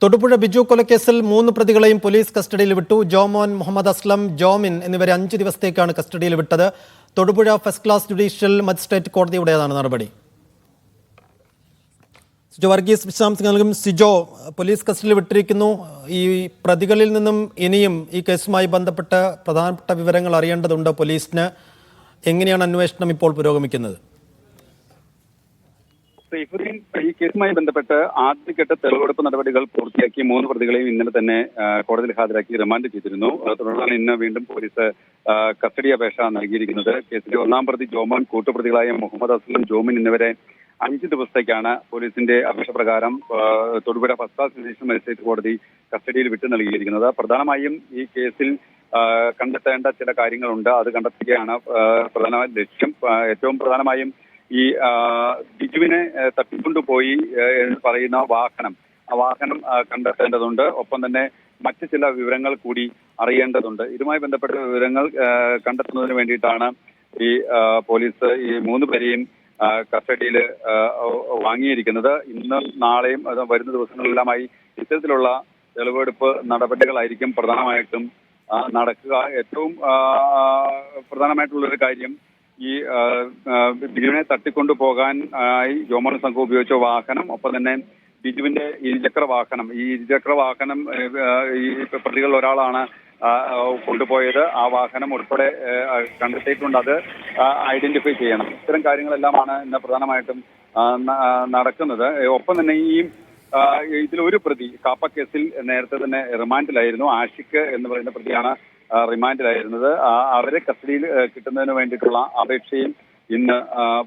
തൊടുപുഴ ബിജു കൊലക്കേസിൽ 3 പ്രതികളെയും പോലീസ് കസ്റ്റഡിയിൽ വിട്ടു. ജോമോൻ, മുഹമ്മദ് അസ്ലം, ജോമിൻ എന്നിവരെ 5 ദിവസത്തേക്കാണ് കസ്റ്റഡിയിൽ വിട്ടത്. Thodupuzha first class judicial magistrate കോടതിയുടേതാണ് നടപടി. സിജോ വർഗീസ് വിശദാംശങ്ങൾ നൽകും. സിജോ, പോലീസ് കസ്റ്റഡിയിൽ വിട്ടിരിക്കുന്നു. ഈ പ്രതികളിൽ നിന്നും ഇനിയും ഈ കേസുമായി ബന്ധപ്പെട്ട് പ്രധാനപ്പെട്ട വിവരങ്ങൾ അറിയേണ്ടതുണ്ട് പോലീസിന്. എങ്ങനെയാണ് അന്വേഷണം ഇപ്പോൾ പുരോഗമിക്കുന്നത്? ഈ കേസുമായി ബന്ധപ്പെട്ട് ആദ്യഘട്ട തെളിവെടുപ്പ് നടപടികൾ പൂർത്തിയാക്കി 3 പ്രതികളെയും ഇന്നലെ തന്നെ കോടതിയിൽ ഹാജരാക്കി റിമാൻഡ് ചെയ്തിരുന്നു. തുടർന്നാണ് ഇന്ന് വീണ്ടും പോലീസ് കസ്റ്റഡി അപേക്ഷ നൽകിയിരിക്കുന്നത്. കേസിലെ 1-ാം പ്രതി ജോമോൻ, കൂട്ടുപ്രതികളായ മുഹമ്മദ് അസ്ലം, ജോമിൻ എന്നിവരെ 5 ദിവസത്തേക്കാണ് പോലീസിന്റെ അപേക്ഷ പ്രകാരം Thodupuzha first class judicial magistrate കോടതി കസ്റ്റഡിയിൽ വിട്ടു നൽകിയിരിക്കുന്നത്. പ്രധാനമായും ഈ കേസിൽ കണ്ടെത്തേണ്ട ചില കാര്യങ്ങളുണ്ട്. അത് കണ്ടെത്തുകയാണ് പ്രധാന ലക്ഷ്യം. ഏറ്റവും പ്രധാനമായും ഈ ബിജുവിനെ തട്ടിക്കൊണ്ടുപോയി എന്ന് പറയുന്ന ആ വാഹനം കണ്ടെത്തേണ്ടതുണ്ട്. ഒപ്പം തന്നെ മറ്റു ചില വിവരങ്ങൾ കൂടി അറിയേണ്ടതുണ്ട്. ഇതുമായി ബന്ധപ്പെട്ട വിവരങ്ങൾ കണ്ടെത്തുന്നതിന് വേണ്ടിയിട്ടാണ് ഈ പോലീസ് ഈ 3 പേരെയും കസ്റ്റഡിയിൽ വാങ്ങിയിരിക്കുന്നത്. ഇന്നും നാളെയും വരുന്ന ദിവസങ്ങളിലെല്ലാമായി ഇത്തരത്തിലുള്ള തെളിവെടുപ്പ് നടപടികളായിരിക്കും പ്രധാനമായിട്ടും നടക്കുക. ഏറ്റവും പ്രധാനമായിട്ടുള്ളൊരു കാര്യം, ഈ ബിജുവിനെ തട്ടിക്കൊണ്ടു പോകാൻ ജോമോൻ സംഘം ഉപയോഗിച്ച വാഹനം, ഒപ്പം തന്നെ ബിജുവിന്റെ ഇരുചക്ര വാഹനം, ഈ പ്രതികളിൽ ഒരാളാണ് കൊണ്ടുപോയത്. ആ വാഹനം ഉൾപ്പെടെ കണ്ടെത്തിയിട്ടുണ്ട്. അത് ഐഡന്റിഫൈ ചെയ്യണം. ഇത്തരം കാര്യങ്ങളെല്ലാമാണ് ഇന്ന് പ്രധാനമായിട്ടും നടക്കുന്നത്. ഒപ്പം തന്നെ ഇതിലൊരു പ്രതി കാപ്പ കേസിൽ നേരത്തെ തന്നെ റിമാൻഡിലായിരുന്നു. ആഷിഖ് എന്ന് പറയുന്ന പ്രതിയാണ് റിമാൻഡിലായിരുന്നത്. അവരെ കസ്റ്റഡിയിൽ കിട്ടുന്നതിന് വേണ്ടിയിട്ടുള്ള അപേക്ഷയും ഇന്ന്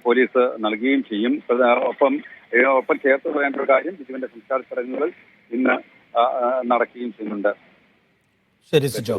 പോലീസ് നൽകുകയും ചെയ്യും. ഒപ്പം ചേർത്ത് പറയേണ്ട ഒരു കാര്യം, ബിജുവിന്റെ സംസ്കാര ചടങ്ങുകൾ ഇന്ന് നടക്കുകയും ചെയ്യുന്നുണ്ട്. ശരി സിജോ.